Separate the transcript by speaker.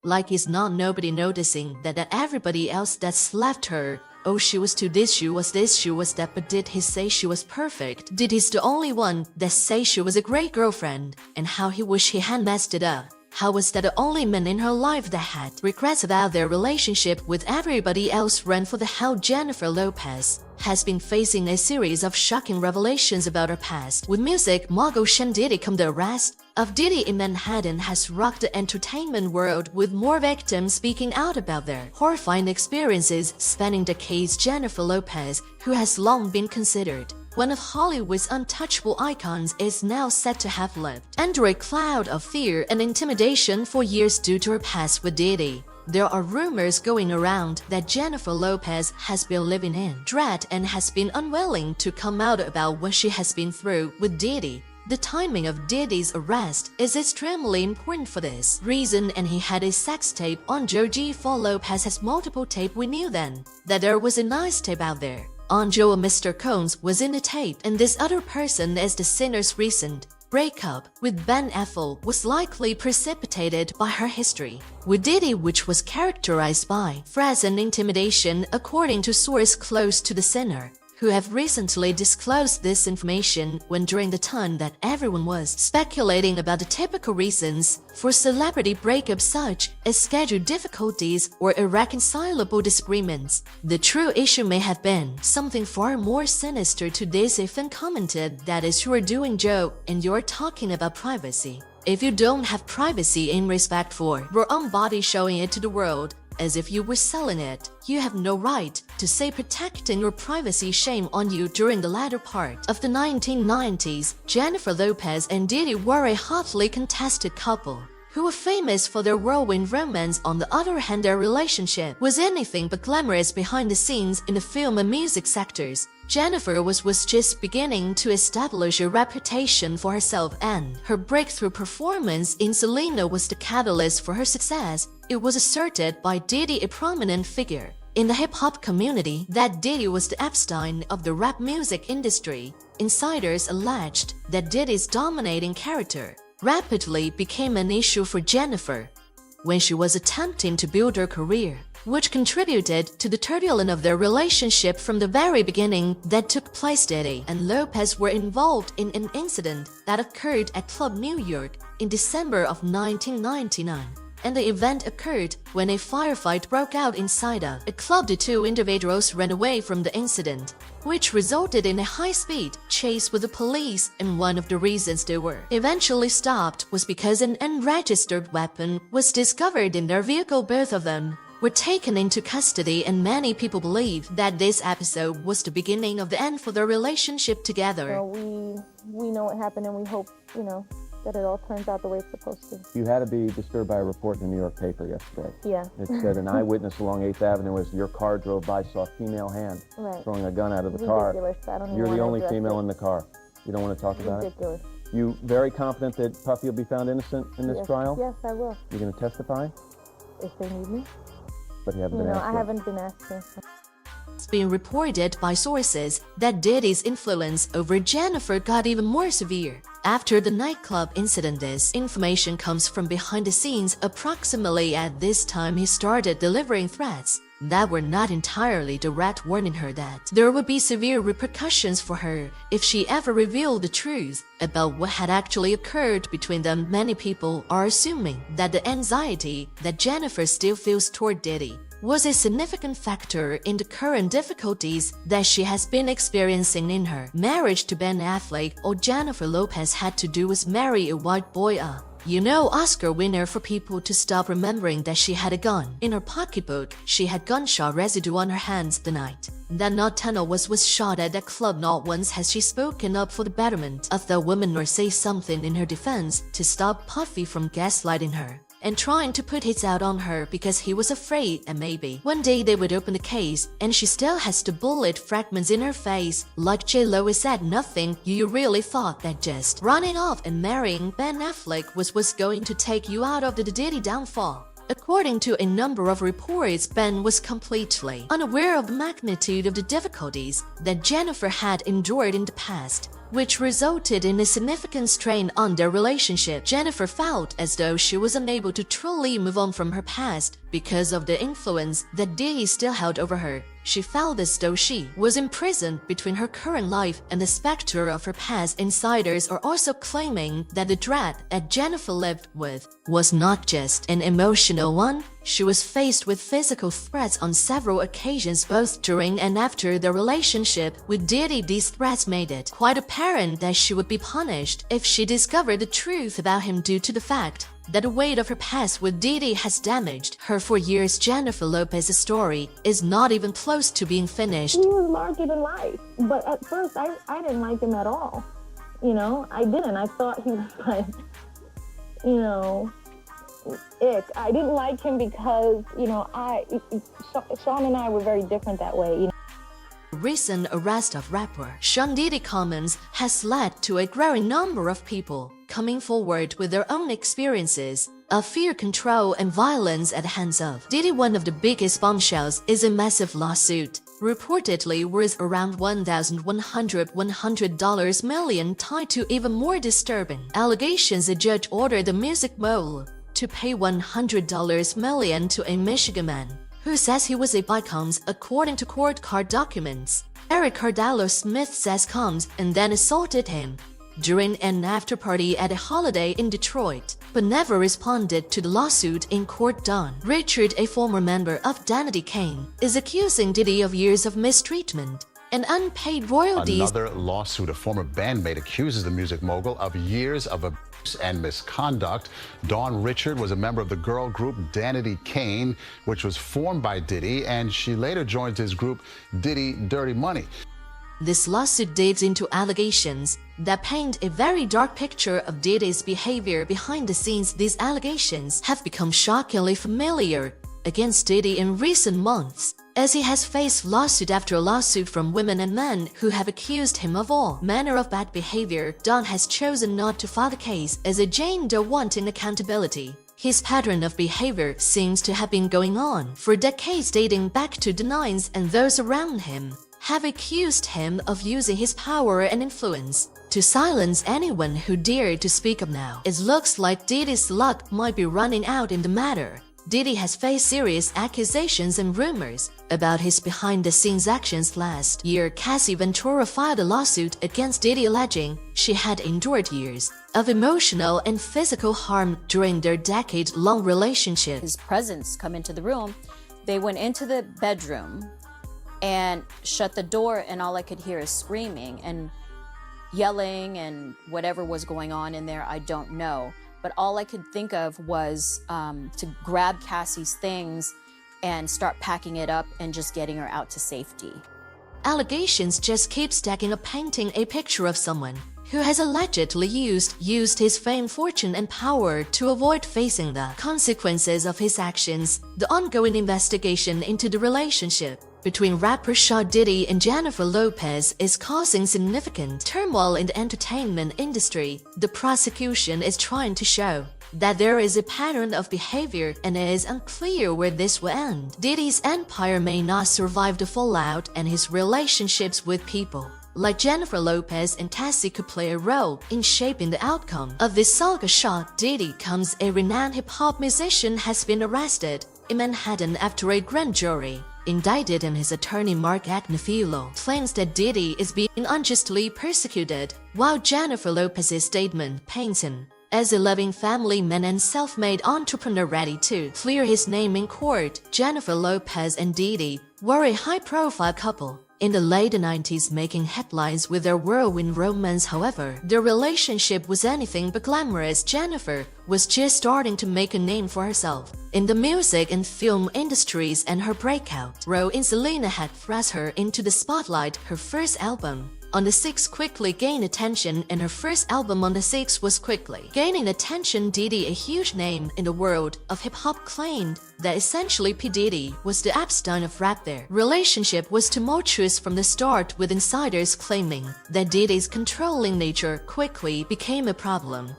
Speaker 1: Like it's not nobody noticing that everybody else that's left her. Oh, she was too this, she was this, she was that, but did he say she was perfect? Did he's the only one that say she was a great girlfriend? And how he wish he had messed it up. How was that the only man in her life that had regrets about their relationship with everybody else ran for the hell? Jennifer Lopez has been facing a series of shocking revelations about her past. With music mogul Diddy come the arrest of Diddy in Manhattan has rocked the entertainment world, with more victims speaking out about their horrifying experiences spanning decades. Jennifer Lopez, who has long been considered one of Hollywood's untouchable icons, is now said to have lived under a cloud of fear and intimidation for years due to her past with Diddy. There are rumors going around that Jennifer Lopez has been living in dread and has been unwilling to come out about what she has been through with Diddy. The timing of Diddy's arrest is extremely important for this reason, and he had a sex tape on Joe G. For Lopez has multiple tape. We knew then that there was a nice tape out there on Joe. Mr. Combs was in the tape, and this other person is the sinner's recent breakup with Ben Affleck was likely precipitated by her history with Diddy, which was characterized by threats and intimidation, according to sources close to the sinner, who have recently disclosed this information when during the time that everyone was speculating about the typical reasons for celebrity breakups, such as schedule difficulties or irreconcilable disagreements. The true issue may have been something far more sinister to this. A fan commented, "That is, you are doing Joe and you're talking about privacy. If you don't have privacy in respect for your own body, showing it to the world as if you were selling it, you have no right to say protecting your privacy. Shame on you." During the latter part of the 1990s, Jennifer Lopez and Diddy were a hotly contested couple who were famous for their whirlwind romance. On the other hand, their relationship was anything but glamorous behind the scenes in the film and music sectors. Jennifer was just beginning to establish a reputation for herself, and her breakthrough performance in Selena was the catalyst for her success. It was asserted by Diddy, a prominent figure in the hip-hop community, that Diddy was the Epstein of the rap music industry. Insiders alleged that Diddy's dominating character rapidly became an issue for Jennifer when she was attempting to build her career, which contributed to the turbulence of their relationship from the very beginning that took place. Diddy and Lopez were involved in an incident that occurred at Club New York in December of 1999. And the event occurred when a firefight broke out inside a club. The two individuals ran away from the incident, which resulted in a high-speed chase with the police, and one of the reasons they were eventually stopped was because an unregistered weapon was discovered in their vehicle. Both of them were taken into custody, and many people believe that this episode was the beginning of the end for their relationship together.
Speaker 2: We know what happened, and we hope, that it all turns out the way it's supposed to.
Speaker 3: You had to be disturbed by a report in the New York paper yesterday.
Speaker 2: Yeah.
Speaker 3: It said an eyewitness along 8th Avenue as your car drove by saw a female hand throwing a gun out of the car.
Speaker 2: Ridiculous. I don't even
Speaker 3: You're the
Speaker 2: wanna
Speaker 3: only
Speaker 2: address
Speaker 3: female
Speaker 2: it.
Speaker 3: in the car. You don't want to talk about
Speaker 2: Ridiculous.
Speaker 3: it? You very confident that Puffy will be found innocent in this trial?
Speaker 2: Yes, I will.
Speaker 3: You're going to testify?
Speaker 2: If they need me.
Speaker 3: But you haven't been asked
Speaker 2: I
Speaker 3: yet.
Speaker 2: haven't been asked yet.
Speaker 1: It's been reported by sources that Diddy's influence over Jennifer got even more severe after the nightclub incident. This information comes from behind the scenes. Approximately at this time, he started delivering threats that were not entirely direct, warning her that there would be severe repercussions for her if she ever revealed the truth about what had actually occurred between them. Many people are assuming that the anxiety that Jennifer still feels toward Diddy was a significant factor in the current difficulties that she has been experiencing in her marriage to Ben Affleck. All Jennifer Lopez had to do was marry a white boy. Oscar winner. For people to stop remembering that she had a gun in her pocketbook. She had gunshot residue on her hands the night that Not Tunnel was shot at that club. Not once has she spoken up for the betterment of the woman or say something in her defense to stop Puffy from gaslighting her and trying to put hits out on her because he was afraid and maybe one day they would open the case and she still has the bullet fragments in her face. Like J-Lo said, nothing. You really thought that just running off and marrying Ben Affleck was going to take you out of the Diddy downfall? According to a number of reports, Ben was completely unaware of the magnitude of the difficulties that Jennifer had endured in the past. which resulted in a significant strain on their relationship. Jennifer felt as though she was unable to truly move on from her past because of the influence that Diddy still held over her. She felt as though she was imprisoned between her current life and the specter of her past. Insiders are also claiming that the threat that Jennifer lived with was not just an emotional one. She was faced with physical threats on several occasions both during and after the relationship with Diddy. These threats made it quite apparent that she would be punished if she discovered the truth about him due to the fact that the weight of her past with Diddy has damaged her for years. Jennifer Lopez's story is not even close to being finished.
Speaker 2: He was larger than life, but at first I didn't like him at all. You know, I didn't. I thought he was like, you know, ick. I didn't like him because, you know, Sean and I were very different that way, you know.
Speaker 1: Recent arrest of rapper Sean Diddy comments has led to a growing number of people coming forward with their own experiences of fear, control, and violence at the hands of Diddy. One of the biggest bombshells is a massive lawsuit, reportedly worth around $1,100 million, tied to even more disturbing allegations. A judge ordered the music mogul to pay $100 million to a Michigan man who says he was a bicon, according to court card documents. Eric Cardallo Smith says comes and then assaulted him during an after-party at a holiday in Detroit, but never responded to the lawsuit in court. Don Richard, a former member of Diddy Kane, is accusing Diddy of years of mistreatment and unpaid royalties.
Speaker 4: Another lawsuit, a former bandmate accuses the music mogul of years of abuse and misconduct. Dawn Richard was a member of the girl group Diddy Kane, which was formed by Diddy, and she later joined his group Diddy Dirty Money.
Speaker 1: This lawsuit digs into allegations that paint a very dark picture of Diddy's behavior behind the scenes. These allegations have become shockingly familiar against Diddy in recent months, as he has faced lawsuit after lawsuit from women and men who have accused him of all manner of bad behavior. Don has chosen not to file the case as a Jane Doe wanting accountability. His pattern of behavior seems to have been going on for decades, dating back to the 90s, and those around him have accused him of using his power and influence to silence anyone who dared to speak up. Now it looks like Diddy's luck might be running out in the matter. Diddy has faced serious accusations and rumors about his behind-the-scenes actions. Last year, Cassie Ventura filed a lawsuit against Diddy, alleging she had endured years of emotional and physical harm during their decade-long relationship.
Speaker 5: His presence come into the room. They went into the bedroom and shut the door, and all I could hear is screaming and yelling and whatever was going on in there, I don't know. But all I could think of was to grab Cassie's things and start packing it up and just getting her out to safety.
Speaker 1: Allegations just keep stacking up, painting a picture of someone who has allegedly used his fame, fortune, and power to avoid facing the consequences of his actions. The ongoing investigation into the relationship between rapper Sean Diddy and Jennifer Lopez is causing significant turmoil in the entertainment industry. The prosecution is trying to show that there is a pattern of behavior, and it is unclear where this will end. Diddy's empire may not survive the fallout, and his relationships with people like Jennifer Lopez and Cassie could play a role in shaping the outcome of this saga. Sean Diddy comes, a renowned hip-hop musician, has been arrested in Manhattan after a grand jury indicted him. His attorney Mark Agnifilo claims that Diddy is being unjustly persecuted, while Jennifer Lopez's statement paints him as a loving family man and self-made entrepreneur ready to clear his name in court. Jennifer Lopez and Diddy were a high-profile couple in the late 90s, making headlines with their whirlwind romance. However, their relationship was anything but glamorous. Jennifer was just starting to make a name for herself in the music and film industries, and her breakout role in Selena had thrust her into the spotlight. Her first album, On the Six, quickly gained attention, and her first album, On the Six, was quickly gaining attention. Diddy, a huge name in the world of hip-hop, claimed that essentially P. Diddy was the Epstein of rap. Their relationship was tumultuous from the start, with insiders claiming that Diddy's controlling nature quickly became a problem.